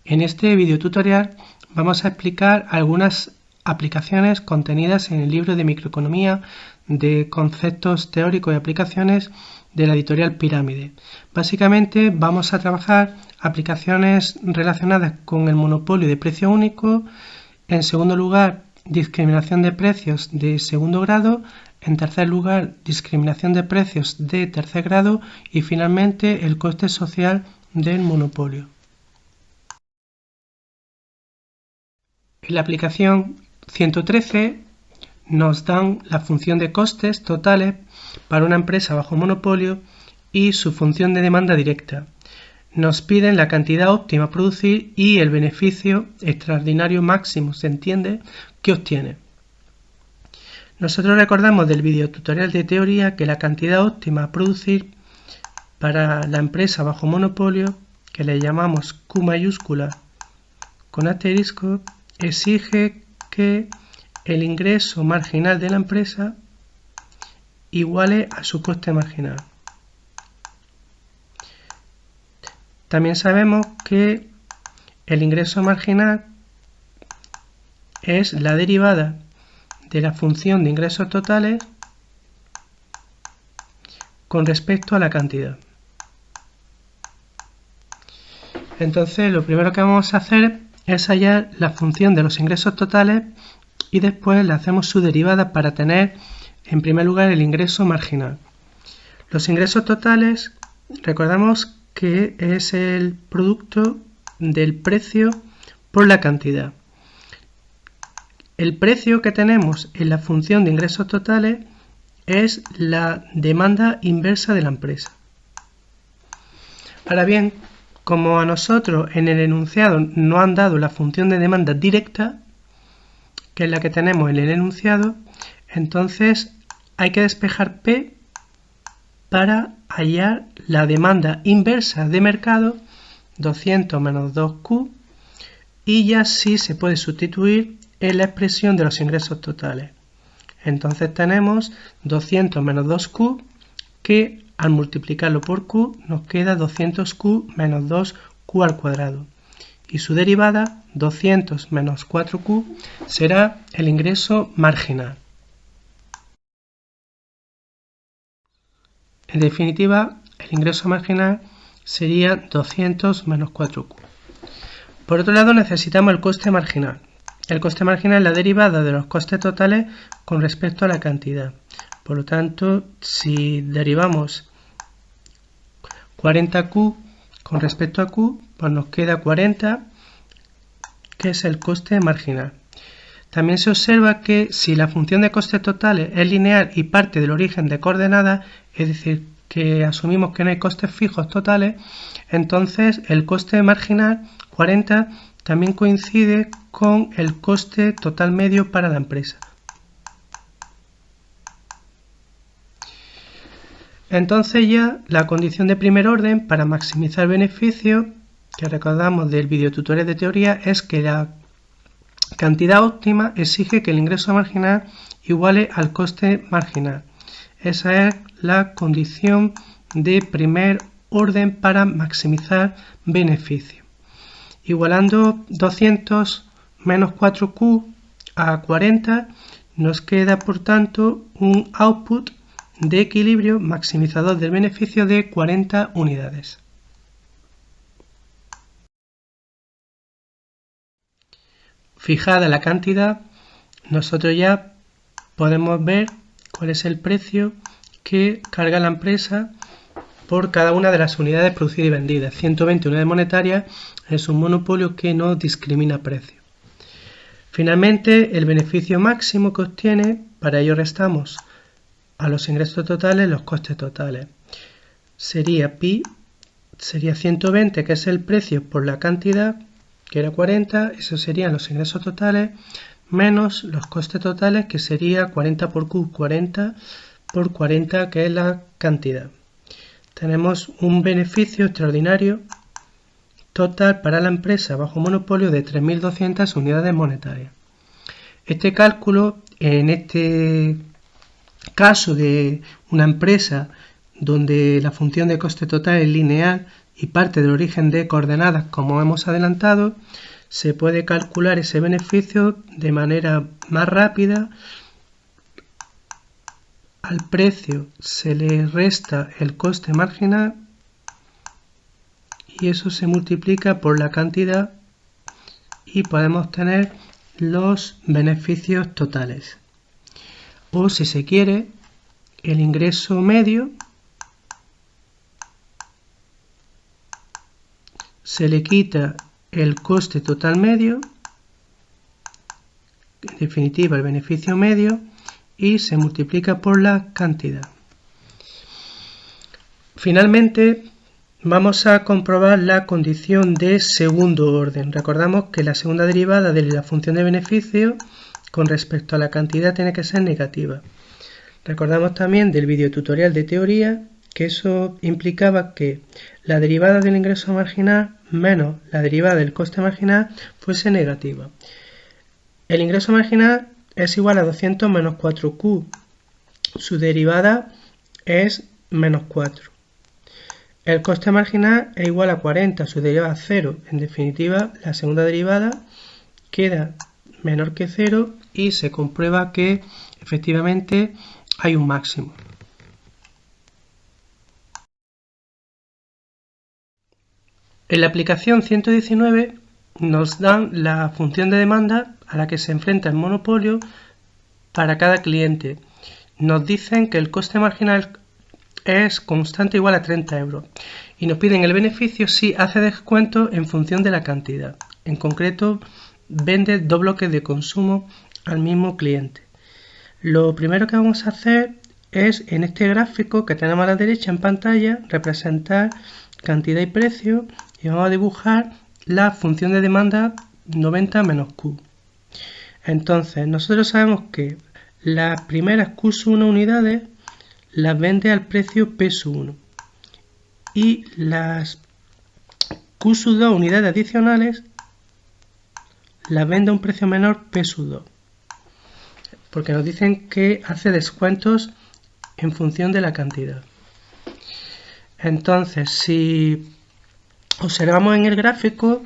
En este video tutorial vamos a explicar algunas aplicaciones contenidas en el libro de microeconomía de conceptos teóricos y aplicaciones de la editorial Pirámide. Básicamente vamos a trabajar aplicaciones relacionadas con el monopolio de precio único, en segundo lugar discriminación de precios de segundo grado, en tercer lugar discriminación de precios de tercer grado y finalmente el coste social del monopolio. En la aplicación 113 nos dan la función de costes totales para una empresa bajo monopolio y su función de demanda directa. Nos piden la cantidad óptima a producir y el beneficio extraordinario máximo, se entiende, que obtiene. Nosotros recordamos del video tutorial de teoría que la cantidad óptima a producir para la empresa bajo monopolio, que le llamamos Q mayúscula con asterisco, exige que el ingreso marginal de la empresa iguale a su coste marginal. También sabemos que el ingreso marginal es la derivada de la función de ingresos totales con respecto a la cantidad. Entonces, lo primero que vamos a hacer es hallar la función de los ingresos totales y después le hacemos su derivada para tener en primer lugar el ingreso marginal. Los ingresos totales, recordamos que es el producto del precio por la cantidad. El precio que tenemos en la función de ingresos totales es la demanda inversa de la empresa. Ahora bien, como a nosotros en el enunciado nos han dado la función de demanda directa, que es la que tenemos en el enunciado, entonces hay que despejar P para hallar la demanda inversa de mercado, 200 menos 2Q, y ya sí se puede sustituir en la expresión de los ingresos totales. Entonces tenemos 200 menos 2Q, que al multiplicarlo por Q nos queda 200Q menos 2Q al cuadrado. Y su derivada, 200 menos 4Q, será el ingreso marginal. En definitiva, el ingreso marginal sería 200 menos 4Q. Por otro lado, necesitamos el coste marginal. El coste marginal es la derivada de los costes totales con respecto a la cantidad. Por lo tanto, si derivamos 40Q con respecto a Q, pues nos queda 40, que es el coste marginal. También se observa que si la función de costes totales es lineal y parte del origen de coordenadas, es decir, que asumimos que no hay costes fijos totales, entonces el coste marginal, 40, también coincide con el coste total medio para la empresa. Entonces ya la condición de primer orden para maximizar beneficio, que recordamos del videotutorial de teoría, es que la cantidad óptima exige que el ingreso marginal iguale al coste marginal. Esa es la condición de primer orden para maximizar beneficio. Igualando 200 menos 4Q a 40, nos queda por tanto un output de equilibrio maximizador del beneficio de 40 unidades. Fijada la cantidad, nosotros ya podemos ver cuál es el precio que carga la empresa por cada una de las unidades producidas y vendidas. 120 unidades monetarias es un monopolio que no discrimina precio. Finalmente, el beneficio máximo que obtiene, para ello restamos a los ingresos totales los costes totales. Sería pi, sería 120, que es el precio por la cantidad, que era 40, eso serían los ingresos totales, menos los costes totales, que sería 40 por Q, 40 por 40, que es la cantidad. Tenemos un beneficio extraordinario total para la empresa bajo monopolio de 3.200 unidades monetarias. Este cálculo, en este caso de una empresa donde la función de coste total es lineal, y parte del origen de coordenadas como hemos adelantado, se puede calcular ese beneficio de manera más rápida. Al precio se le resta el coste marginal y eso se multiplica por la cantidad y podemos obtener los beneficios totales. O si se quiere, el ingreso medio se le quita el coste total medio, en definitiva el beneficio medio, y se multiplica por la cantidad. Finalmente, vamos a comprobar la condición de segundo orden. Recordamos que la segunda derivada de la función de beneficio con respecto a la cantidad tiene que ser negativa. Recordamos también del videotutorial de teoría que eso implicaba que la derivada del ingreso marginal menos la derivada del coste marginal fuese negativa. El ingreso marginal es igual a 200 menos 4Q. Su derivada es menos 4. El coste marginal es igual a 40, su derivada es 0. En definitiva, la segunda derivada queda menor que 0 y se comprueba que efectivamente hay un máximo. En la aplicación 119 nos dan la función de demanda a la que se enfrenta el monopolio para cada cliente. Nos dicen que el coste marginal es constante igual a 30 euros y nos piden el beneficio si hace descuento en función de la cantidad. En concreto, vende 2 bloques de consumo al mismo cliente. Lo primero que vamos a hacer es, en este gráfico que tenemos a la derecha en pantalla, representar cantidad y precio y vamos a dibujar la función de demanda 90 menos Q. Entonces, nosotros sabemos que las primeras Q1 unidades las vende al precio P1 y las Q2 unidades adicionales las vende a un precio menor P2, porque nos dicen que hace descuentos en función de la cantidad. Entonces, si observamos en el gráfico,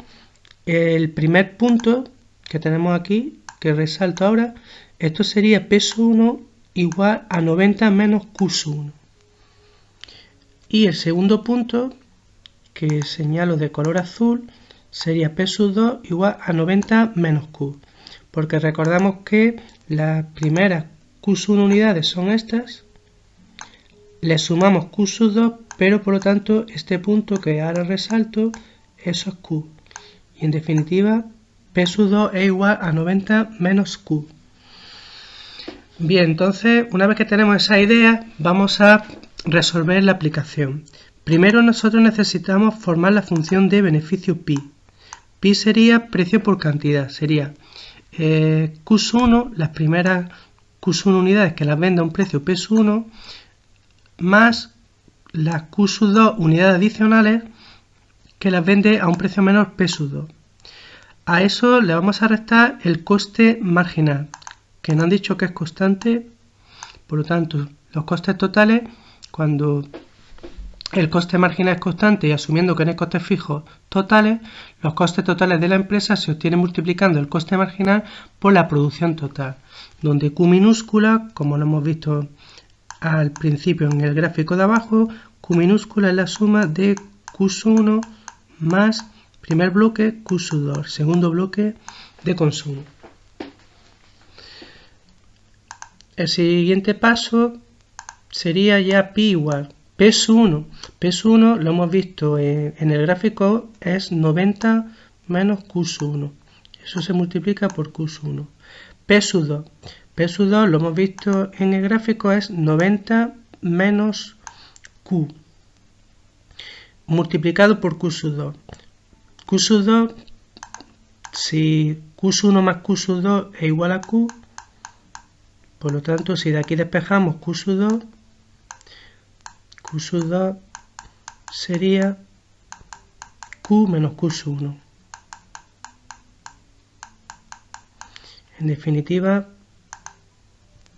el primer punto que tenemos aquí, que resalto ahora, esto sería P1 igual a 90 menos Q1. Y el segundo punto, que señalo de color azul, sería P2 igual a 90 menos Q. Porque recordamos que las primeras Q1 unidades son estas, le sumamos Q2, pero por lo tanto este punto que ahora resalto, eso es Q. Y en definitiva, P2 es igual a 90 menos Q. Bien, entonces, una vez que tenemos esa idea, vamos a resolver la aplicación. Primero nosotros necesitamos formar la función de beneficio pi. Pi sería precio por cantidad, sería Q1, las primeras Q1 unidades que las vende a un precio P1, más las Q2 unidades adicionales que las vende a un precio menor P2. A eso le vamos a restar el coste marginal, que nos han dicho que es constante. Por lo tanto, los costes totales, cuando el coste marginal es constante y asumiendo que no hay costes fijos totales, los costes totales de la empresa se obtienen multiplicando el coste marginal por la producción total, donde Q minúscula, como lo hemos visto al principio en el gráfico de abajo, Q minúscula es la suma de Q1 más primer bloque Q2, segundo bloque de consumo. El siguiente paso sería ya pi igual P1. P1 lo hemos visto en el gráfico, es 90 menos Q1. Eso se multiplica por Q1. P2. P2 lo hemos visto en el gráfico, es 90 menos Q multiplicado por Q2. Q2, si Q1 más Q2 es igual a Q, por lo tanto, si de aquí despejamos Q2 sería Q menos Q1. En definitiva,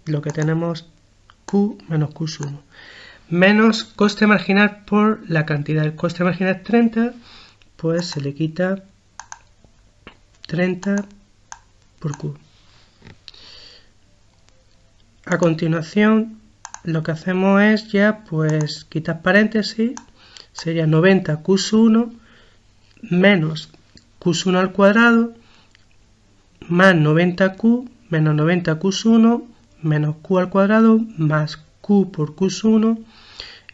lo que tenemos Q menos Q1. menos coste marginal por la cantidad. El coste marginal es 30, pues se le quita 30 por Q. A continuación, lo que hacemos es ya pues quitar paréntesis, sería 90 Q1 menos Q1 al cuadrado más 90Q menos 90 Q1 menos Q al cuadrado más Q por Q1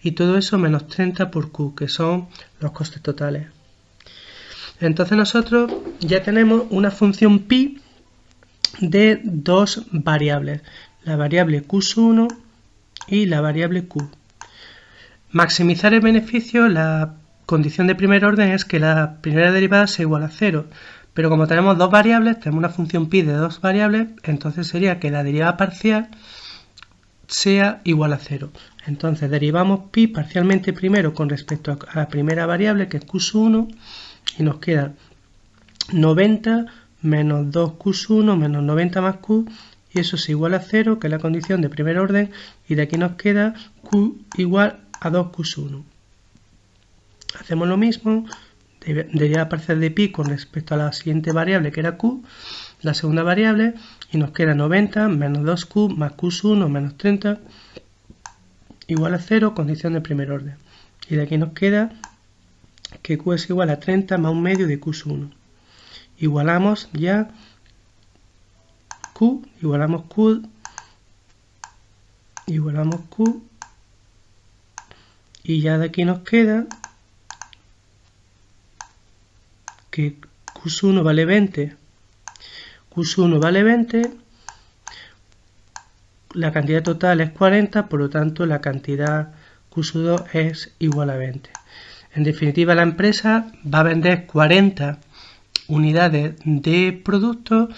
y todo eso menos 30 por Q, que son los costes totales. Entonces nosotros ya tenemos una función pi de dos variables, la variable Q1 y la variable Q. Maximizar el beneficio, la condición de primer orden es que la primera derivada sea igual a 0, pero como tenemos dos variables, tenemos una función pi de dos variables, entonces sería que la derivada parcial sea igual a 0. Entonces derivamos pi parcialmente primero con respecto a la primera variable, que es Q1, y nos queda 90 menos 2Q1 menos 90 más Q, y eso es igual a 0, que es la condición de primer orden, y de aquí nos queda Q igual a 2Q1. Hacemos lo mismo, derivada parcial de pi con respecto a la siguiente variable, que era Q, la segunda variable, y nos queda 90 menos 2Q más Q1 menos 30 igual a 0, condición de primer orden. Y de aquí nos queda que Q es igual a 30 más un medio de Q1. Igualamos ya Q, igualamos Q, y ya de aquí nos queda que Q1 vale 20, Q1 vale 20, la cantidad total es 40, por lo tanto la cantidad Q2 es igual a 20. En definitiva, la empresa va a vender 40 unidades de producto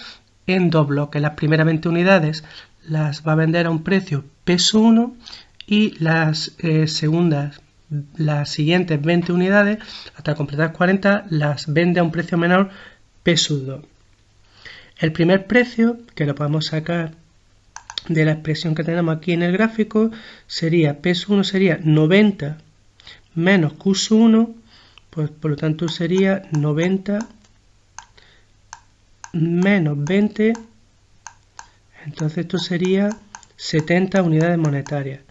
en dos bloques. Las primeras 20 unidades las va a vender a un precio P1 y las siguientes 20 unidades, hasta completar 40, las vende a un precio menor P2. El primer precio, que lo podemos sacar de la expresión que tenemos aquí en el gráfico, sería P1 sería 90 menos Q1, pues por lo tanto sería 90 menos 20, entonces esto sería 70 unidades monetarias.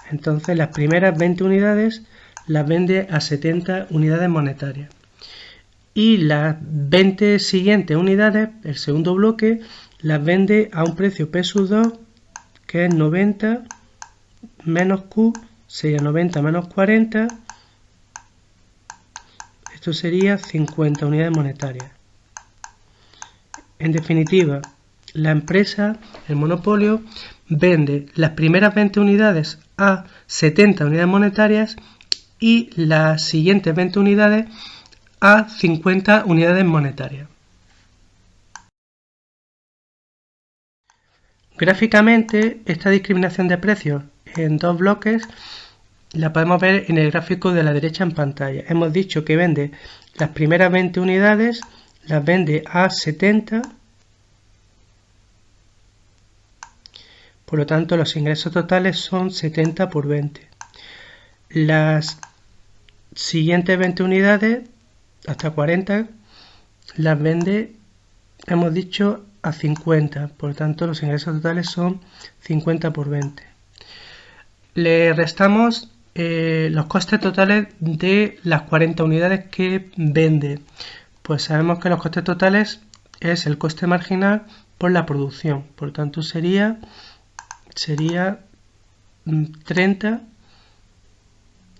Entonces las primeras 20 unidades las vende a 70 unidades monetarias. Y las 20 siguientes unidades, el segundo bloque, las vende a un precio P2, que es 90 menos Q, sería 90 menos 40, esto sería 50 unidades monetarias. En definitiva, la empresa, el monopolio, vende las primeras 20 unidades a 70 unidades monetarias y las siguientes 20 unidades a 50 unidades monetarias. Gráficamente, esta discriminación de precios en dos bloques la podemos ver en el gráfico de la derecha en pantalla. Hemos dicho que vende las primeras 20 unidades, las vende a 70, por lo tanto los ingresos totales son 70 por 20. Las siguientes 20 unidades, hasta 40, las vende, hemos dicho, a 50, por lo tanto los ingresos totales son 50 por 20. Le restamos los costes totales de las 40 unidades que vende. Pues sabemos que los costes totales es el coste marginal por la producción, por lo tanto sería 30,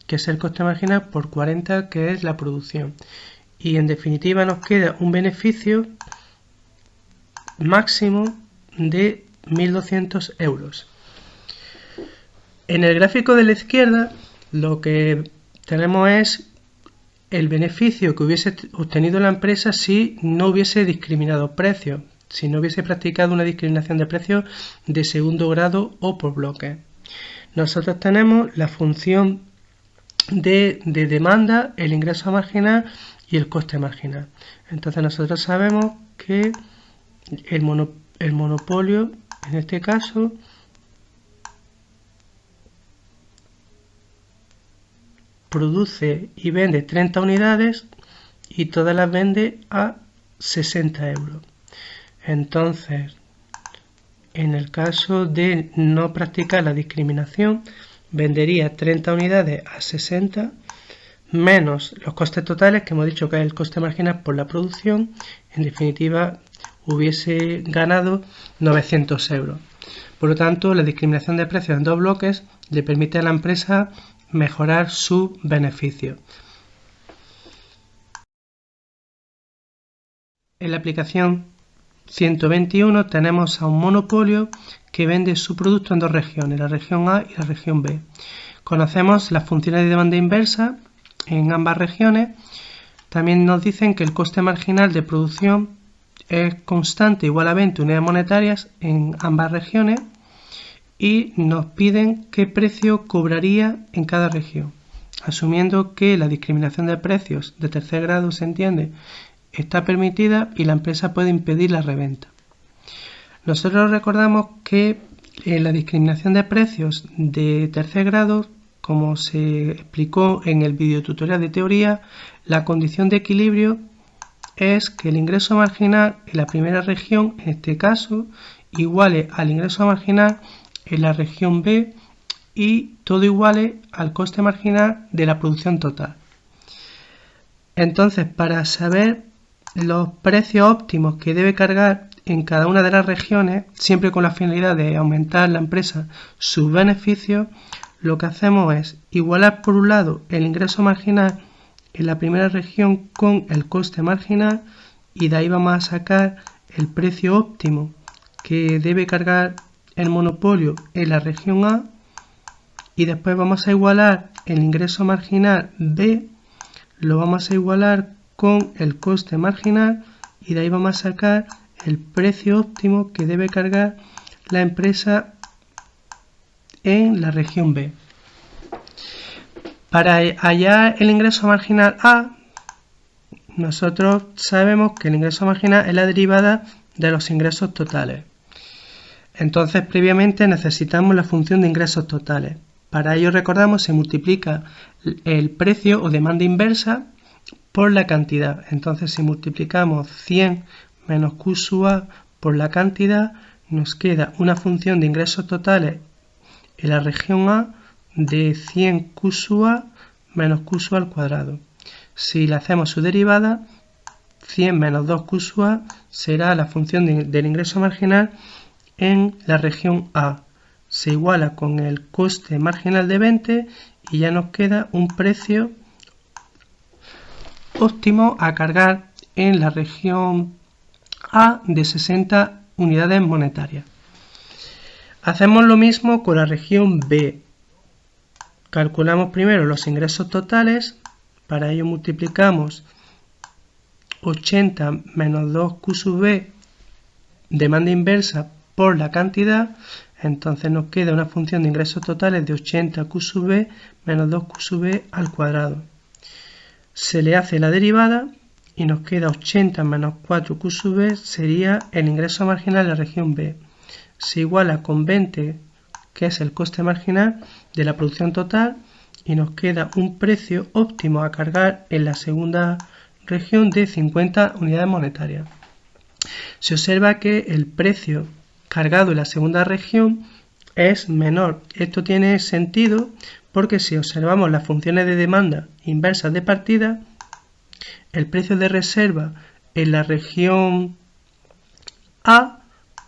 que es el coste marginal, por 40, que es la producción. Y en definitiva nos queda un beneficio máximo de 1.200 euros. En el gráfico de la izquierda lo que tenemos es el beneficio que hubiese obtenido la empresa si no hubiese discriminado precios, si no hubiese practicado una discriminación de precios de segundo grado o por bloques. Nosotros tenemos la función de demanda, el ingreso marginal y el coste marginal. Entonces nosotros sabemos que el monopolio, en este caso, produce y vende 30 unidades y todas las vende a 60 euros. Entonces, en el caso de no practicar la discriminación, vendería 30 unidades a 60 menos los costes totales, que hemos dicho que es el coste marginal por la producción. En definitiva, hubiese ganado 900 euros. Por lo tanto, la discriminación de precios en dos bloques le permite a la empresa mejorar su beneficio. En la aplicación 121 tenemos a un monopolio que vende su producto en dos regiones, la región A y la región B. Conocemos las funciones de demanda inversa en ambas regiones. También nos dicen que el coste marginal de producción es constante, igual a 20 unidades monetarias en ambas regiones, y nos piden qué precio cobraría en cada región. Asumiendo que la discriminación de precios de tercer grado, se entiende, está permitida y la empresa puede impedir la reventa. Nosotros recordamos que en la discriminación de precios de tercer grado, como se explicó en el videotutorial de teoría, la condición de equilibrio es que el ingreso marginal en la primera región, en este caso, iguale al ingreso marginal en la región B y todo iguale al coste marginal de la producción total. Entonces, para saber los precios óptimos que debe cargar en cada una de las regiones, siempre con la finalidad de aumentar la empresa sus beneficios, lo que hacemos es igualar por un lado el ingreso marginal en la primera región con el coste marginal, y de ahí vamos a sacar el precio óptimo que debe cargar el monopolio en la región A, y después vamos a igualar el ingreso marginal B, lo vamos a igualar con el coste marginal, y de ahí vamos a sacar el precio óptimo que debe cargar la empresa en la región B. Para hallar el ingreso marginal A, nosotros sabemos que el ingreso marginal es la derivada de los ingresos totales. Entonces, previamente necesitamos la función de ingresos totales. Para ello, recordamos, se multiplica el precio o demanda inversa por la cantidad. Entonces, si multiplicamos 100 menos Q sub A por la cantidad, nos queda una función de ingresos totales en la región A de 100 Q sub A menos Q sub A al cuadrado. Si le hacemos su derivada, 100 menos 2 Q sub A será la función del ingreso marginal en la región A. Se iguala con el coste marginal de 20 y ya nos queda un precio óptimo a cargar en la región A de 60 unidades monetarias. Hacemos lo mismo con la región B. Calculamos primero los ingresos totales. Para ello multiplicamos 80 menos 2 Q sub B, demanda inversa, por la cantidad. Entonces nos queda una función de ingresos totales de 80 Q sub B menos 2 Q sub B al cuadrado. Se le hace la derivada y nos queda 80 menos 4 Q sub B sería el ingreso marginal de la región B. Se iguala con 20, que es el coste marginal de la producción total, y nos queda un precio óptimo a cargar en la segunda región de 50 unidades monetarias. Se observa que el precio cargado en la segunda región es menor. Esto tiene sentido porque si observamos las funciones de demanda inversas de partida, el precio de reserva en la región A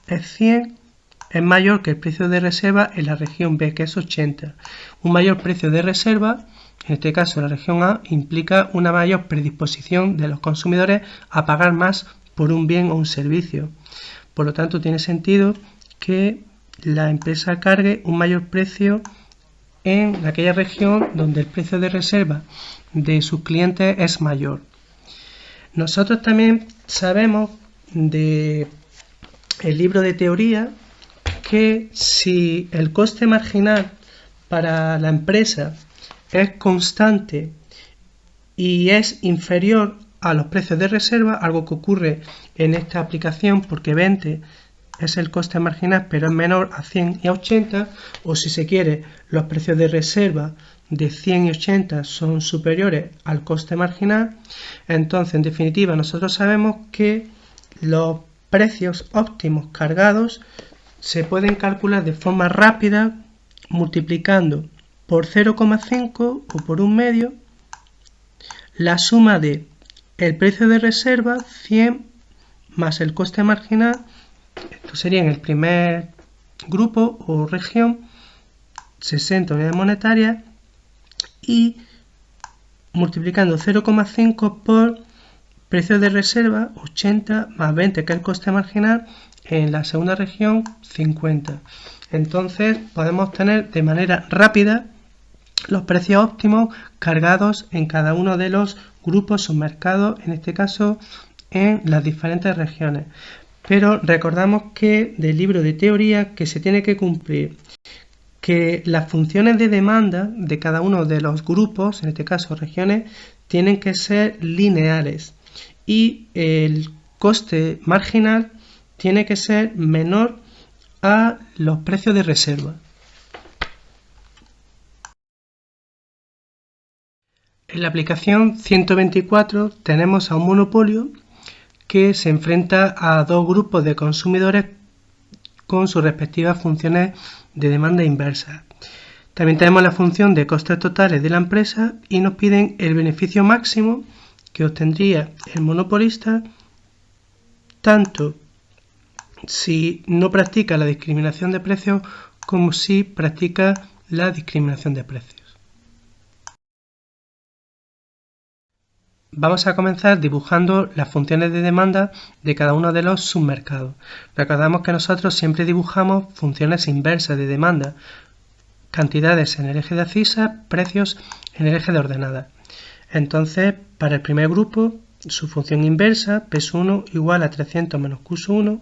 es 100, es mayor que el precio de reserva en la región B, que es 80. Un mayor precio de reserva, en este caso en la región A, implica una mayor predisposición de los consumidores a pagar más por un bien o un servicio. Por lo tanto, tiene sentido que la empresa cargue un mayor precio en aquella región donde el precio de reserva de sus clientes es mayor. Nosotros también sabemos del libro de teoría que si el coste marginal para la empresa es constante y es inferior a los precios de reserva, algo que ocurre en esta aplicación porque 20 es el coste marginal pero es menor a 100 y a 80, o si se quiere, los precios de reserva de 100 y 80 son superiores al coste marginal, entonces en definitiva nosotros sabemos que los precios óptimos cargados se pueden calcular de forma rápida multiplicando por 0,5 o por un medio la suma de el precio de reserva 100 más el coste marginal. Esto sería en el primer grupo o región 60 unidades monetarias y multiplicando 0,5 por precio de reserva 80 más 20 que es el coste marginal, en la segunda región 50. Entonces podemos obtener de manera rápida los precios óptimos cargados en cada uno de los grupos submercados, en este caso en las diferentes regiones. Pero recordamos que del libro de teoría que se tiene que cumplir que las funciones de demanda de cada uno de los grupos, en este caso regiones, tienen que ser lineales y el coste marginal tiene que ser menor a los precios de reserva. En la aplicación 124 tenemos a un monopolio que se enfrenta a dos grupos de consumidores con sus respectivas funciones de demanda inversa. También tenemos la función de costes totales de la empresa y nos piden el beneficio máximo que obtendría el monopolista tanto si no practica la discriminación de precios como si practica la discriminación de precios. Vamos a comenzar dibujando las funciones de demanda de cada uno de los submercados. Recordamos que nosotros siempre dibujamos funciones inversas de demanda, cantidades en el eje de abscisas, precios en el eje de ordenadas. Entonces, para el primer grupo, su función inversa, P1 igual a 300 menos Q1,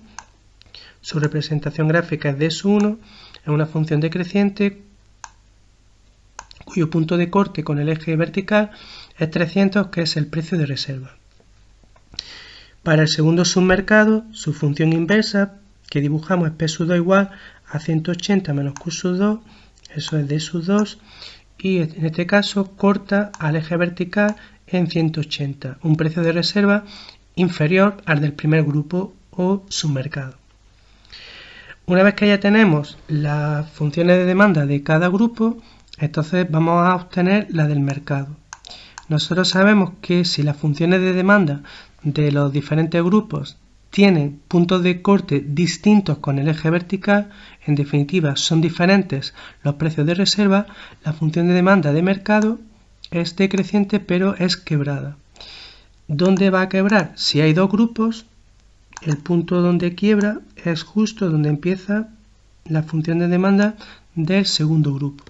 su representación gráfica es D1, es una función decreciente cuyo punto de corte con el eje vertical es 300, que es el precio de reserva. Para el segundo submercado, su función inversa que dibujamos es P2 igual a 180 menos Q2, eso es D2, y en este caso corta al eje vertical en 180, un precio de reserva inferior al del primer grupo o submercado. Una vez que ya tenemos las funciones de demanda de cada grupo, entonces vamos a obtener la del mercado. Nosotros sabemos que si las funciones de demanda de los diferentes grupos tienen puntos de corte distintos con el eje vertical, en definitiva son diferentes los precios de reserva, la función de demanda de mercado es decreciente pero es quebrada. ¿Dónde va a quebrar? Si hay dos grupos, el punto donde quiebra es justo donde empieza la función de demanda del segundo grupo.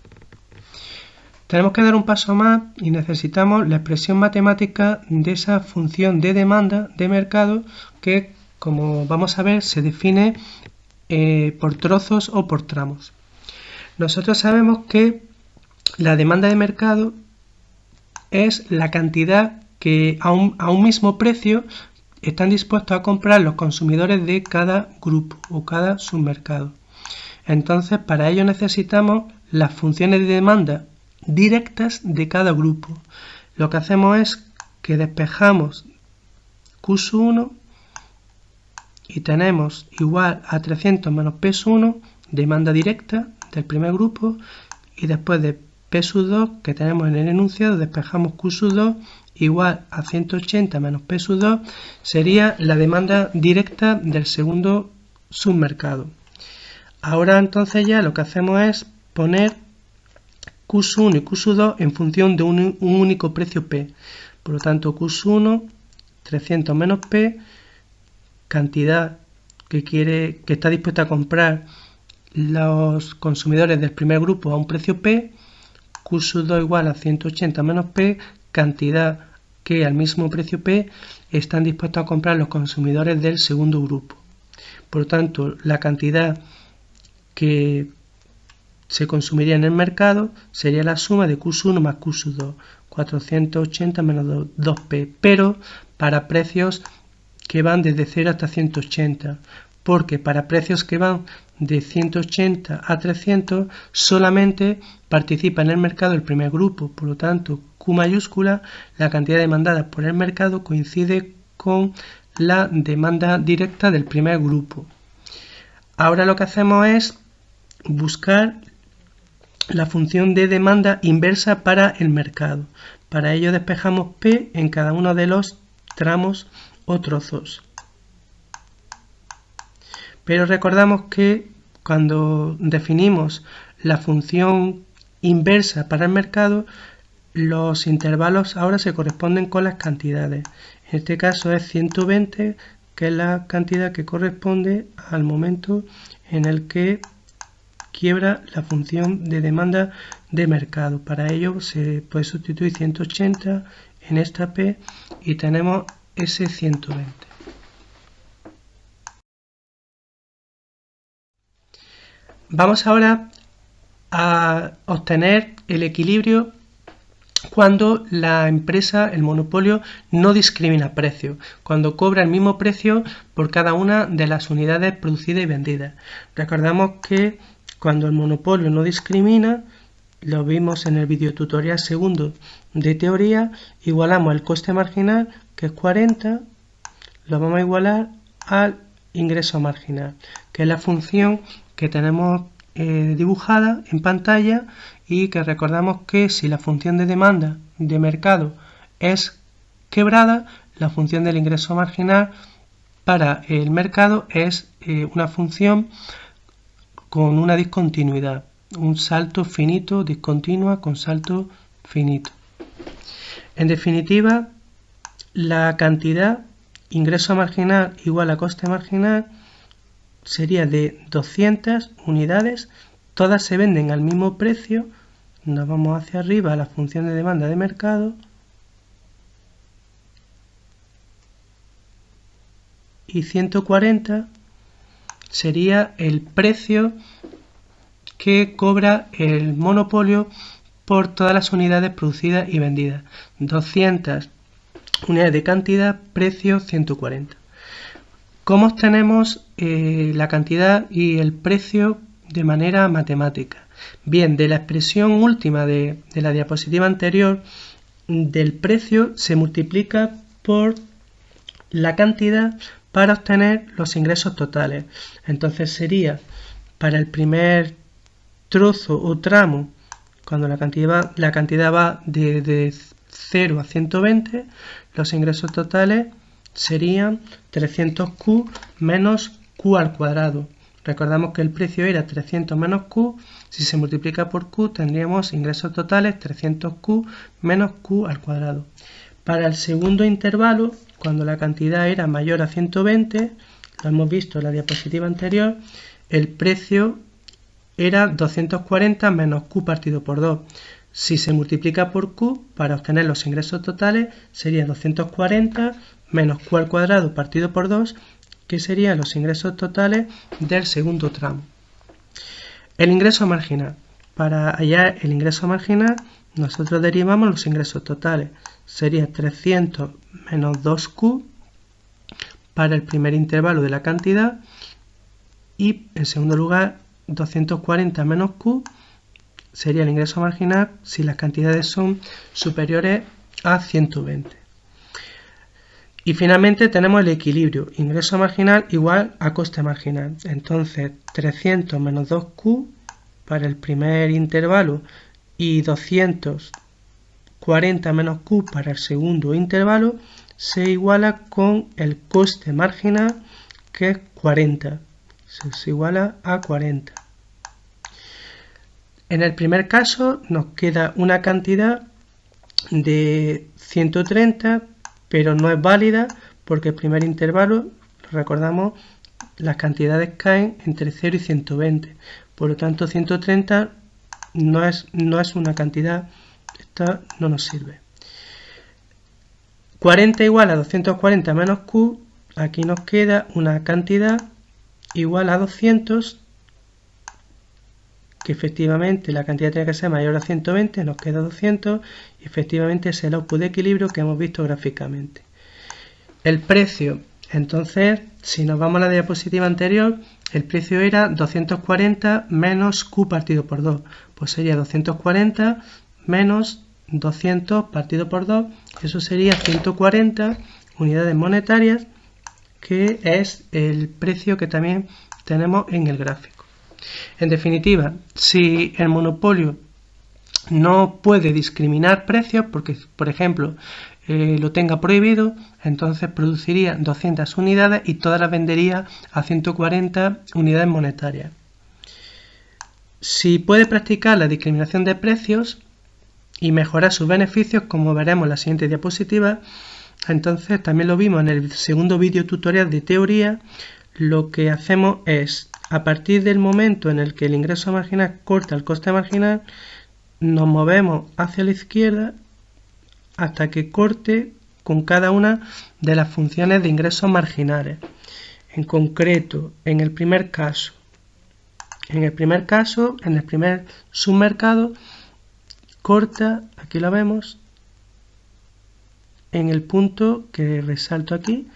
Tenemos que dar un paso más y necesitamos la expresión matemática de esa función de demanda de mercado que, como vamos a ver, se define por trozos o por tramos. Nosotros sabemos que la demanda de mercado es la cantidad que a un mismo precio están dispuestos a comprar los consumidores de cada grupo o cada submercado. Entonces, para ello necesitamos las funciones de demanda directas de cada grupo. Lo que hacemos es que despejamos Q1 y tenemos igual a 300 menos P1, demanda directa del primer grupo, y después de P2 que tenemos en el enunciado despejamos Q2 igual a 180 menos P2, sería la demanda directa del segundo submercado. Ahora entonces ya lo que hacemos es poner Q1 y Q2 en función de un único precio P. Por lo tanto, Q1, 300 menos P, cantidad que está dispuesta a comprar los consumidores del primer grupo a un precio P, Q2 igual a 180 menos P, cantidad que al mismo precio P están dispuestos a comprar los consumidores del segundo grupo. Por lo tanto, la cantidad que se consumiría en el mercado sería la suma de Q1 más Q2, 480 menos 2P, pero para precios que van desde 0 hasta 180, porque para precios que van de 180 a 300 solamente participa en el mercado el primer grupo, por lo tanto Q mayúscula, la cantidad demandada por el mercado coincide con la demanda directa del primer grupo. Ahora lo que hacemos es buscar la función de demanda inversa para el mercado. Para ello despejamos P en cada uno de los tramos o trozos. Pero recordamos que cuando definimos la función inversa para el mercado, los intervalos ahora se corresponden con las cantidades. En este caso es 120, que es la cantidad que corresponde al momento en el que quiebra la función de demanda de mercado. Para ello se puede sustituir 180 en esta P y tenemos ese 120. Vamos ahora a obtener el equilibrio cuando la empresa, el monopolio, no discrimina precios, cuando cobra el mismo precio por cada una de las unidades producidas y vendidas. Recordamos que cuando el monopolio no discrimina, lo vimos en el videotutorial segundo de teoría, igualamos el coste marginal, que es 40, lo vamos a igualar al ingreso marginal, que es la función que tenemos dibujada en pantalla y que recordamos que si la función de demanda de mercado es quebrada, la función del ingreso marginal para el mercado es una función con una discontinuidad, un salto finito, discontinua con salto finito. En definitiva, la cantidad ingreso marginal igual a coste marginal sería de 200 unidades, todas se venden al mismo precio, nos vamos hacia arriba a la función de demanda de mercado y 140 sería el precio que cobra el monopolio por todas las unidades producidas y vendidas. 200 unidades de cantidad, precio 140. ¿Cómo obtenemos la cantidad y el precio de manera matemática? Bien, de la expresión última de la diapositiva anterior, del precio se multiplica por la cantidad para obtener los ingresos totales. Entonces sería para el primer trozo o tramo, cuando la cantidad va de 0 a 120, los ingresos totales serían 300Q menos Q al cuadrado. Recordamos que el precio era 300 menos Q, si se multiplica por Q tendríamos ingresos totales 300Q menos Q al cuadrado. Para el segundo intervalo, cuando la cantidad era mayor a 120, lo hemos visto en la diapositiva anterior, el precio era 240 menos Q partido por 2. Si se multiplica por Q, para obtener los ingresos totales, sería 240 menos Q al cuadrado partido por 2, que serían los ingresos totales del segundo tramo. El ingreso marginal. Para hallar el ingreso marginal, nosotros derivamos los ingresos totales. Sería 300 menos 2Q para el primer intervalo de la cantidad y, en segundo lugar, 240 menos Q sería el ingreso marginal si las cantidades son superiores a 120. Y finalmente tenemos el equilibrio, ingreso marginal igual a coste marginal. Entonces 300 menos 2Q para el primer intervalo y 240 menos Q para el segundo intervalo se iguala con el coste marginal, que es 40. Se iguala a 40. En el primer caso nos queda una cantidad de 130, pero no es válida porque el primer intervalo, recordamos, las cantidades caen entre 0 y 120. Por lo tanto, 130 no es una cantidad, esta no nos sirve. 40 igual a 240 menos Q, aquí nos queda una cantidad igual a 200, que efectivamente la cantidad tiene que ser mayor a 120, nos queda 200 y efectivamente es el output de equilibrio que hemos visto gráficamente. El precio Entonces, si nos vamos a la diapositiva anterior, el precio era 240 menos Q partido por 2. Pues sería 240 menos 200 partido por 2. Eso sería 140 unidades monetarias, que es el precio que también tenemos en el gráfico. En definitiva, si el monopolio no puede discriminar precios, porque por ejemplo lo tenga prohibido, entonces produciría 200 unidades y todas las vendería a 140 unidades monetarias. Si puede practicar la discriminación de precios y mejorar sus beneficios, como veremos en la siguiente diapositiva, entonces también lo vimos en el segundo vídeo tutorial de teoría. Lo que hacemos es, a partir del momento en el que el ingreso marginal corta el coste marginal, nos movemos hacia la izquierda hasta que corte con cada una de las funciones de ingresos marginales. En concreto, en el primer caso, en el primer submercado, corta, aquí lo vemos, en el punto que resalto aquí.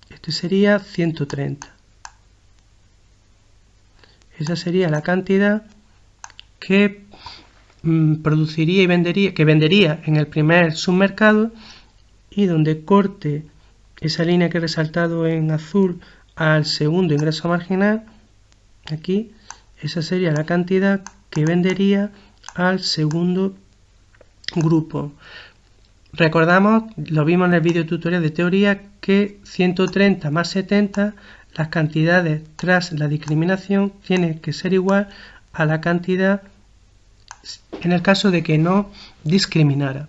Este sería 130. Esa sería la cantidad que produciría y vendería en el primer submercado, y donde corte esa línea que he resaltado en azul al segundo ingreso marginal, aquí, esa sería la cantidad que vendería al segundo grupo. Recordamos, lo vimos en el vídeo tutorial de teoría, que 130 más 70, las cantidades tras la discriminación tienen que ser igual a la cantidad en el caso de que no discriminara.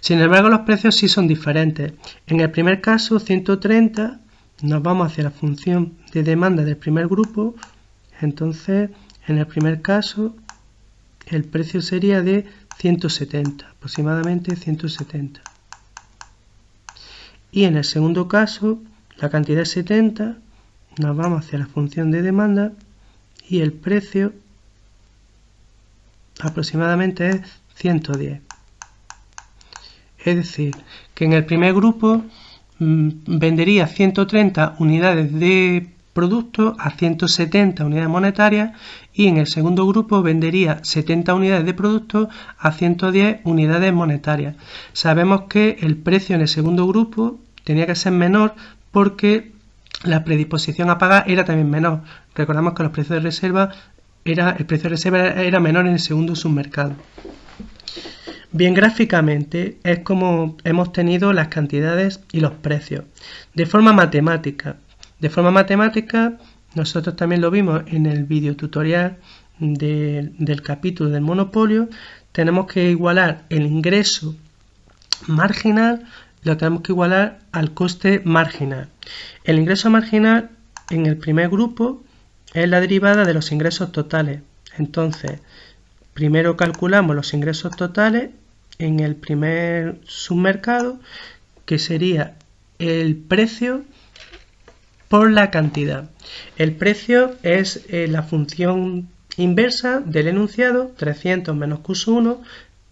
Sin embargo, los precios sí son diferentes. En el primer caso, 130, nos vamos hacia la función de demanda del primer grupo. Entonces, en el primer caso, el precio sería de 170, aproximadamente 170. Y en el segundo caso, la cantidad es 70, nos vamos hacia la función de demanda y el precio aproximadamente es 110. Es decir, que en el primer grupo vendería 130 unidades de producto a 170 unidades monetarias, y en el segundo grupo vendería 70 unidades de producto a 110 unidades monetarias. Sabemos que el precio en el segundo grupo tenía que ser menor porque la predisposición a pagar era también menor. Recordamos que los precios de reserva el precio de reserva era menor en el segundo submercado. Bien, gráficamente es como hemos tenido las cantidades y los precios. De forma matemática, nosotros también lo vimos en el vídeo tutorial del capítulo del monopolio. Tenemos que igualar el ingreso marginal, lo tenemos que igualar al coste marginal. El ingreso marginal en el primer grupo es la derivada de los ingresos totales. Entonces, primero calculamos los ingresos totales en el primer submercado, que sería el precio por la cantidad. El precio es la función inversa del enunciado, 300 menos Q1,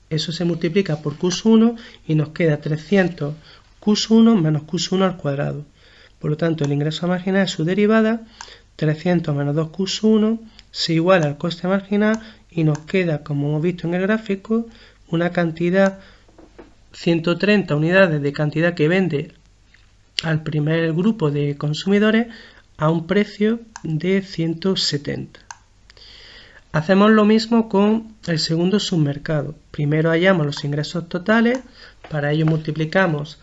eso se multiplica por Q1 y nos queda 300 Q1 menos Q1 al cuadrado. Por lo tanto, el ingreso marginal es su derivada, 300 menos 2Q1 se iguala al coste marginal y nos queda, como hemos visto en el gráfico, una cantidad, 130 unidades de cantidad que vende al primer grupo de consumidores a un precio de 170. Hacemos lo mismo con el segundo submercado. Primero hallamos los ingresos totales, para ello multiplicamos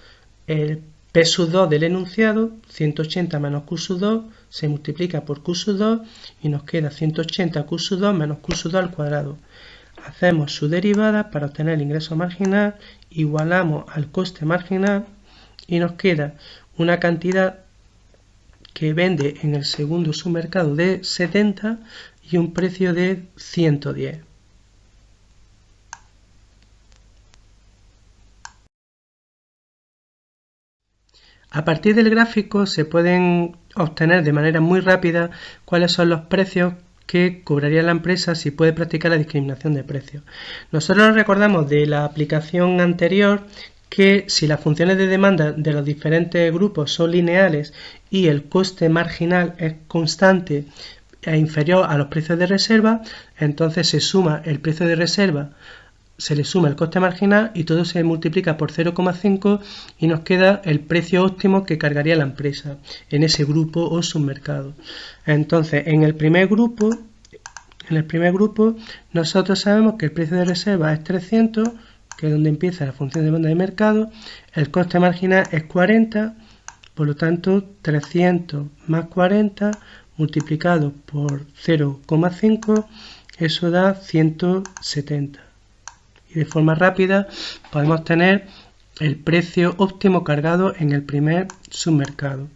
el P2 del enunciado, 180 menos Q2 se multiplica por Q2 y nos queda 180 Q2 menos Q2 al cuadrado. Hacemos su derivada para obtener el ingreso marginal, igualamos al coste marginal y nos queda una cantidad que vende en el segundo submercado de 70 y un precio de 110. A partir del gráfico se pueden obtener de manera muy rápida cuáles son los precios que cobraría la empresa si puede practicar la discriminación de precios. Nosotros recordamos de la aplicación anterior que si las funciones de demanda de los diferentes grupos son lineales y el coste marginal es constante e inferior a los precios de reserva, entonces se suma el precio de reserva, se le suma el coste marginal y todo se multiplica por 0,5 y nos queda el precio óptimo que cargaría la empresa en ese grupo o submercado. Entonces, en el primer grupo nosotros sabemos que el precio de reserva es 300, que es donde empieza la función de demanda de mercado, el coste marginal es 40, por lo tanto 300 más 40 multiplicado por 0,5, eso da 170. Y de forma rápida podemos tener el precio óptimo cargado en el primer submercado.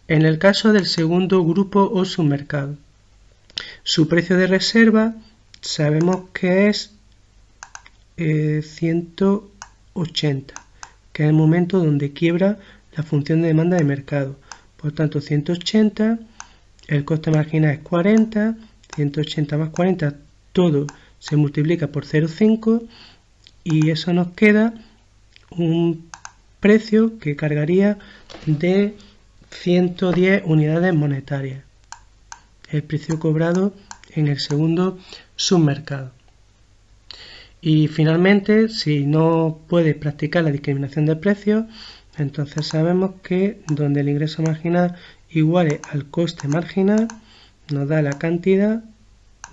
En el caso del segundo grupo o submercado, su precio de reserva sabemos que es 180, que es el momento donde quiebra la función de demanda de mercado. Por tanto, 180, el coste marginal es 40, 180 más 40, todo se multiplica por 0,5 y eso nos queda un precio que cargaría de 110 unidades monetarias, el precio cobrado en el segundo submercado. Y finalmente, si no puede practicar la discriminación de precios, entonces sabemos que donde el ingreso marginal iguale al coste marginal, nos da la cantidad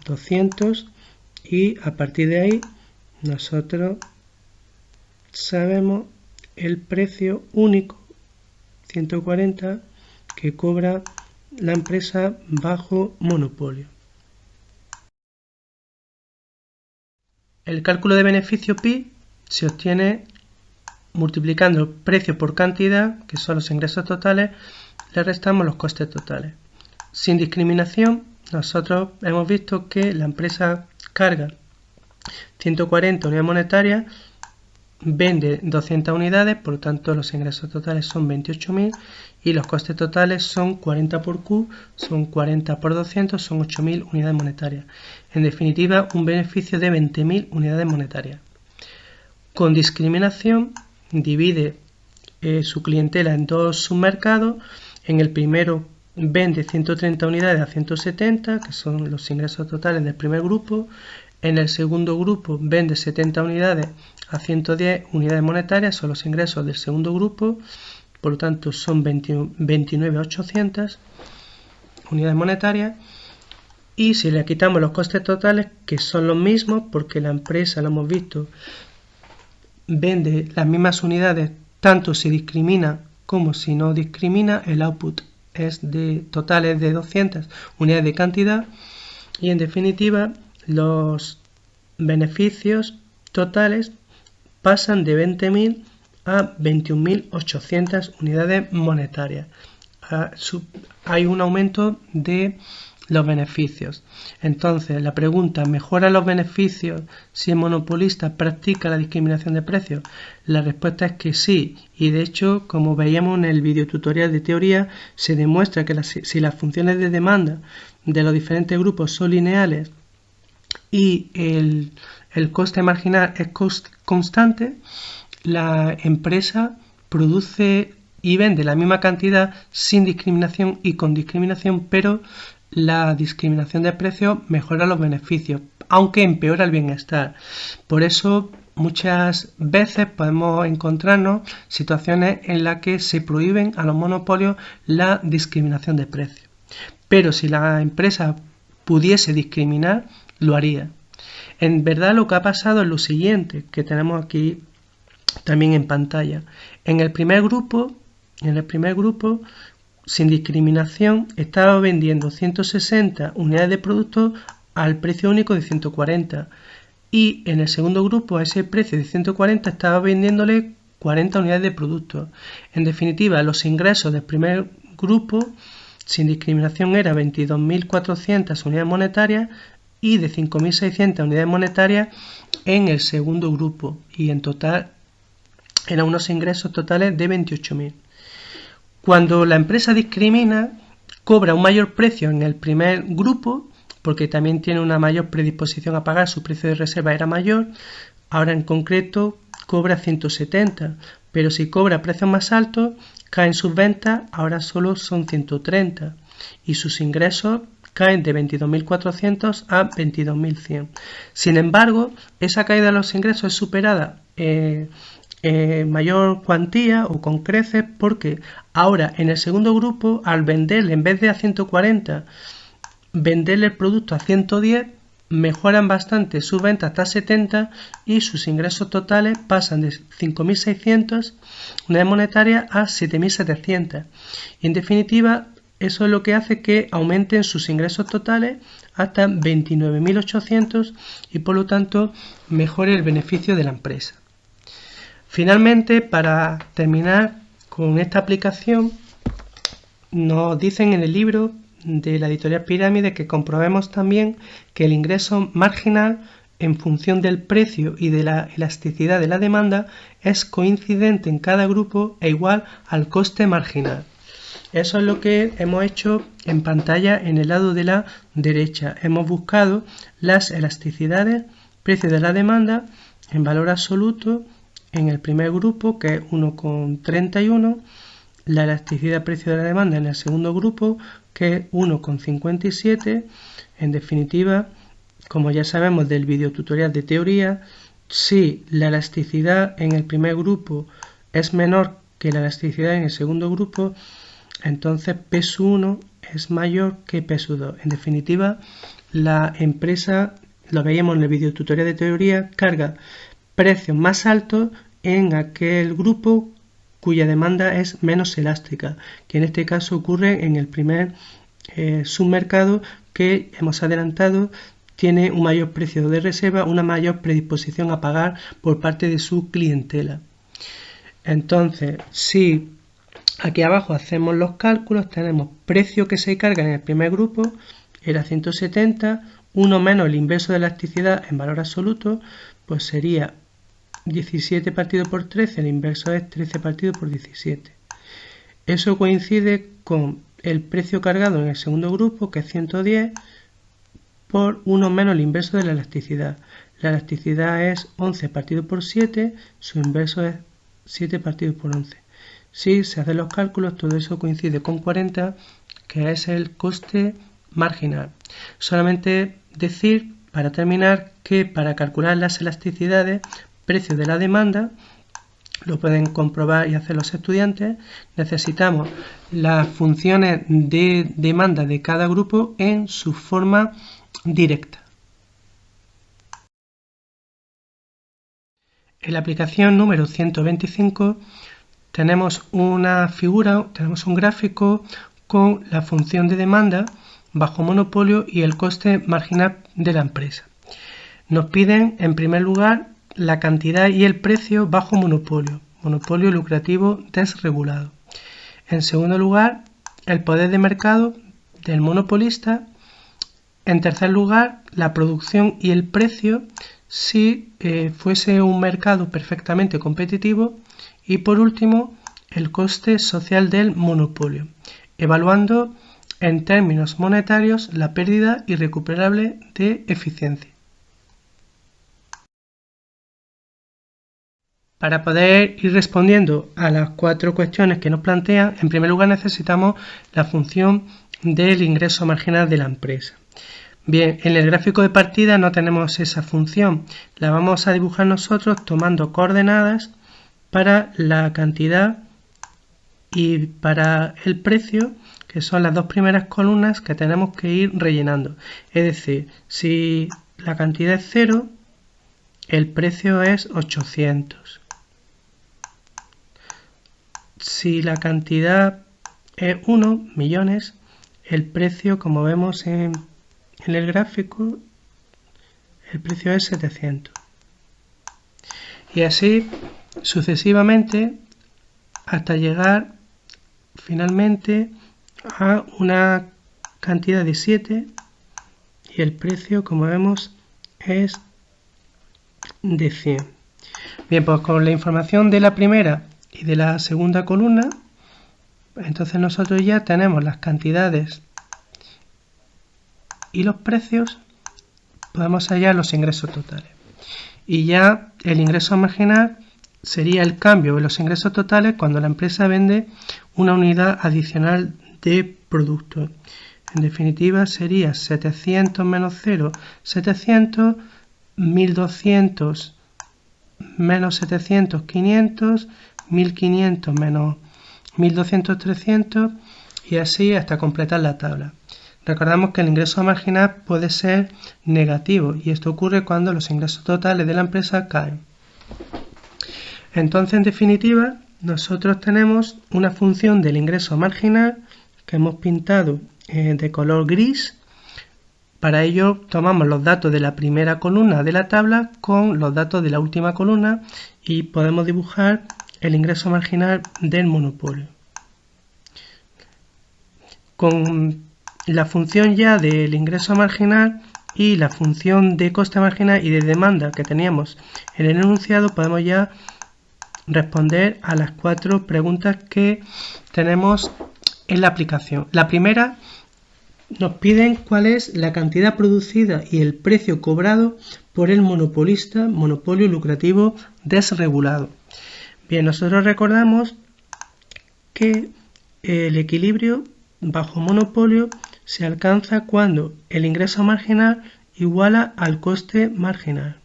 200 y a partir de ahí nosotros sabemos el precio único 140 que cobra la empresa bajo monopolio. El cálculo de beneficio PI se obtiene multiplicando precio por cantidad, que son los ingresos totales, le restamos los costes totales. Sin discriminación, nosotros hemos visto que la empresa carga 140 unidades monetarias, vende 200 unidades, por lo tanto los ingresos totales son 28.000 y los costes totales son 40 por Q, son 40 por 200, son 8.000 unidades monetarias. En definitiva, un beneficio de 20.000 unidades monetarias. Con discriminación, divide su clientela en dos submercados. En el primero vende 130 unidades a 170, que son los ingresos totales del primer grupo. En el segundo grupo vende 70 unidades a 110 unidades monetarias, son los ingresos del segundo grupo, por lo tanto son 29.800 unidades monetarias. Y si le quitamos los costes totales, que son los mismos, porque la empresa, lo hemos visto, vende las mismas unidades, tanto si discrimina como si no discrimina, el output es de totales de 200 unidades de cantidad y en definitiva los beneficios totales pasan de 20.000 a 21.800 unidades monetarias. Hay un aumento de los beneficios. Entonces, la pregunta, ¿mejora los beneficios si el monopolista practica la discriminación de precios? La respuesta es que sí, y de hecho, como veíamos en el videotutorial de teoría, se demuestra que si las funciones de demanda de los diferentes grupos son lineales y el coste marginal es constante, la empresa produce y vende la misma cantidad sin discriminación y con discriminación, pero la discriminación de precios mejora los beneficios, aunque empeora el bienestar. Por eso muchas veces podemos encontrarnos situaciones en las que se prohíben a los monopolios la discriminación de precios. Pero si la empresa pudiese discriminar, lo haría. En verdad lo que ha pasado es lo siguiente, que tenemos aquí también en pantalla. En el primer grupo, sin discriminación, estaba vendiendo 160 unidades de producto al precio único de 140 y en el segundo grupo a ese precio de 140 estaba vendiéndole 40 unidades de producto. En definitiva, los ingresos del primer grupo sin discriminación era 22.400 unidades monetarias y de 5.600 unidades monetarias en el segundo grupo y en total eran unos ingresos totales de 28.000. Cuando la empresa discrimina, cobra un mayor precio en el primer grupo, porque también tiene una mayor predisposición a pagar, su precio de reserva era mayor. Ahora en concreto cobra 170, pero si cobra precios más altos, caen sus ventas, ahora solo son 130, y sus ingresos caen de 22.400 a 22.100. Sin embargo, esa caída de los ingresos es superada mayor cuantía o con creces, porque ahora en el segundo grupo, al venderle, en vez de a 140, venderle el producto a 110, mejoran bastante su venta hasta 70 y sus ingresos totales pasan de 5.600 unidades monetarias a 7.700. Y en definitiva, eso es lo que hace que aumenten sus ingresos totales hasta 29.800 y por lo tanto mejore el beneficio de la empresa. Finalmente, para terminar con esta aplicación, nos dicen en el libro de la editorial Pirámide que comprobemos también que el ingreso marginal en función del precio y de la elasticidad de la demanda es coincidente en cada grupo e igual al coste marginal. Eso es lo que hemos hecho en pantalla en el lado de la derecha. Hemos buscado las elasticidades, precio de la demanda en valor absoluto en el primer grupo, que es 1,31, la elasticidad precio de la demanda en el segundo grupo, que es 1,57. En definitiva, como ya sabemos del videotutorial de teoría, si la elasticidad en el primer grupo es menor que la elasticidad en el segundo grupo, entonces P1 es mayor que P2. En definitiva, la empresa, lo veíamos en el videotutorial de teoría, carga precios más altos en aquel grupo cuya demanda es menos elástica, que en este caso ocurre en el primer submercado que hemos adelantado, tiene un mayor precio de reserva, una mayor predisposición a pagar por parte de su clientela. Entonces, si aquí abajo hacemos los cálculos, tenemos precio que se carga en el primer grupo, era 170, 1 menos el inverso de elasticidad en valor absoluto, pues sería 17 partido por 13, el inverso es 13 partido por 17. Eso coincide con el precio cargado en el segundo grupo, que es 110, por 1 menos el inverso de la elasticidad. La elasticidad es 11 partido por 7, su inverso es 7 partido por 11. Si se hacen los cálculos, todo eso coincide con 40, que es el coste marginal. Solamente decir, para terminar, que para calcular las elasticidades, precio de la demanda, lo pueden comprobar y hacer los estudiantes, necesitamos las funciones de demanda de cada grupo en su forma directa. En la aplicación número 125 tenemos una figura, tenemos un gráfico con la función de demanda bajo monopolio y el coste marginal de la empresa. Nos piden, en primer lugar, la cantidad y el precio bajo monopolio, monopolio lucrativo desregulado. En segundo lugar, el poder de mercado del monopolista. En tercer lugar, la producción y el precio si fuese un mercado perfectamente competitivo. Y por último, el coste social del monopolio, evaluando en términos monetarios la pérdida irrecuperable de eficiencia. Para poder ir respondiendo a las 4 cuestiones que nos plantean, en primer lugar necesitamos la función del ingreso marginal de la empresa. Bien, en el gráfico de partida no tenemos esa función, la vamos a dibujar nosotros tomando coordenadas para la cantidad y para el precio, que son las dos primeras columnas que tenemos que ir rellenando. Es decir, si la cantidad es 0, el precio es 800. Si la cantidad es 1, millones, el precio, como vemos en el gráfico, el precio es 700. Y así sucesivamente hasta llegar finalmente a una cantidad de 7 y el precio, como vemos, es de 100. Bien, pues con la información de la primera y de la segunda columna, entonces nosotros ya tenemos las cantidades y los precios, podemos hallar los ingresos totales. Y ya el ingreso marginal sería el cambio de los ingresos totales cuando la empresa vende una unidad adicional de producto. En definitiva sería 700 menos 0, 700, 1200 menos 700, 500, 1500 menos 1200, 300 y así hasta completar la tabla. Recordamos que el ingreso marginal puede ser negativo y esto ocurre cuando los ingresos totales de la empresa caen. Entonces, en definitiva, nosotros tenemos una función del ingreso marginal que hemos pintado de color gris. Para ello tomamos los datos de la primera columna de la tabla con los datos de la última columna y podemos dibujar el ingreso marginal del monopolio. Con la función ya del ingreso marginal y la función de coste marginal y de demanda que teníamos en el enunciado podemos ya responder a las 4 preguntas que tenemos en la aplicación. La primera, nos piden cuál es la cantidad producida y el precio cobrado por el monopolista, monopolio lucrativo desregulado. Bien, nosotros recordamos que el equilibrio bajo monopolio se alcanza cuando el ingreso marginal iguala al coste marginal.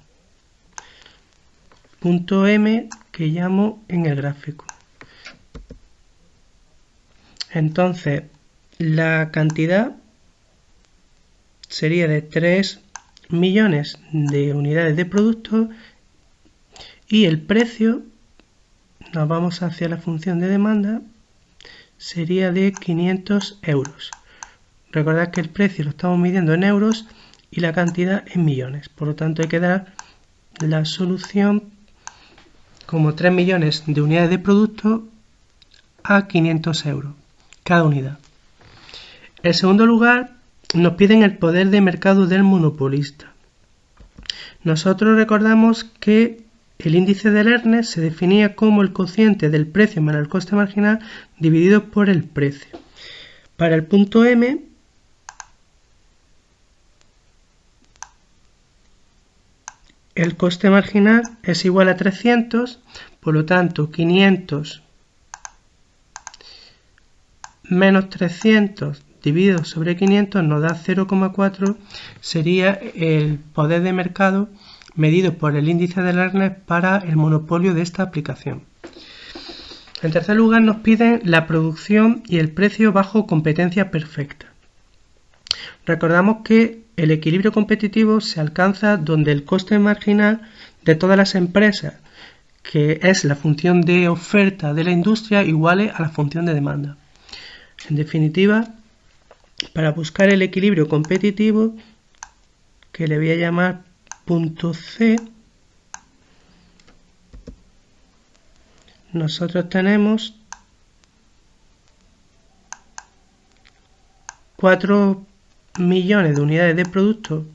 Punto M que llamo en el gráfico. Entonces, la cantidad sería de 3 millones de unidades de producto y el precio, nos vamos hacia la función de demanda, sería de 500 euros. Recordad que el precio lo estamos midiendo en euros y la cantidad en millones. Por lo tanto, hay que dar la solución como 3 millones de unidades de producto a 500 euros cada unidad. En segundo lugar, nos piden el poder de mercado del monopolista. Nosotros recordamos que el índice de Lerner se definía como el cociente del precio menos el coste marginal dividido por el precio. Para el punto M, el coste marginal es igual a 300, por lo tanto 500 menos 300 dividido sobre 500 nos da 0,4, sería el poder de mercado medido por el índice de Lerner para el monopolio de esta aplicación. En tercer lugar, nos piden la producción y el precio bajo competencia perfecta. Recordamos que el equilibrio competitivo se alcanza donde el coste marginal de todas las empresas, que es la función de oferta de la industria, iguale a la función de demanda. En definitiva, para buscar el equilibrio competitivo, que le voy a llamar punto C, nosotros tenemos 4 millones de unidades de producto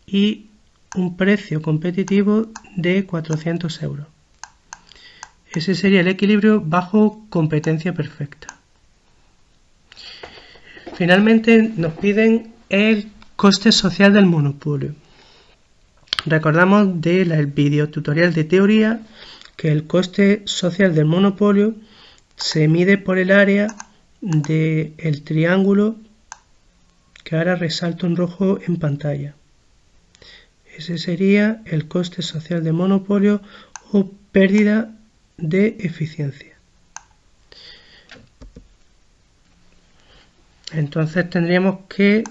y un precio competitivo de 400 euros. Ese sería el equilibrio bajo competencia perfecta. Finalmente nos piden el coste social del monopolio. Recordamos del video tutorial de teoría que el coste social del monopolio se mide por el área del triángulo que ahora resalto en rojo en pantalla. Ese sería el coste social del monopolio o pérdida de eficiencia. Entonces tendríamos que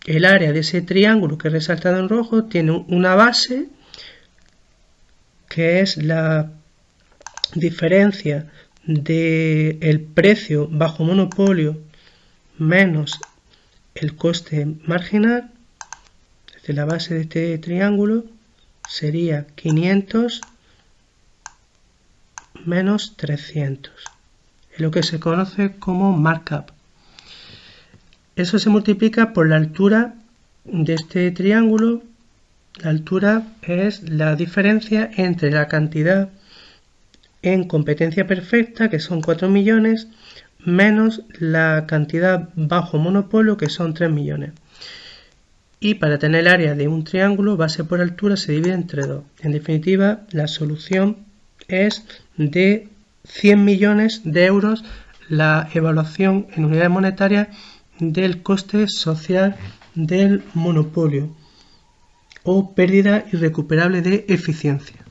el área de ese triángulo que he resaltado en rojo tiene una base que es la diferencia del precio bajo monopolio menos el coste marginal. Desde la base de este triángulo sería 500 menos 300. Es lo que se conoce como markup. Eso se multiplica por la altura de este triángulo. La altura es la diferencia entre la cantidad en competencia perfecta, que son 4 millones, menos la cantidad bajo monopolio, que son 3 millones. Y para tener el área de un triángulo, base por altura se divide entre 2. En definitiva, la solución es de 100 millones de euros la evaluación en unidades monetarias del coste social del monopolio o pérdida irrecuperable de eficiencia.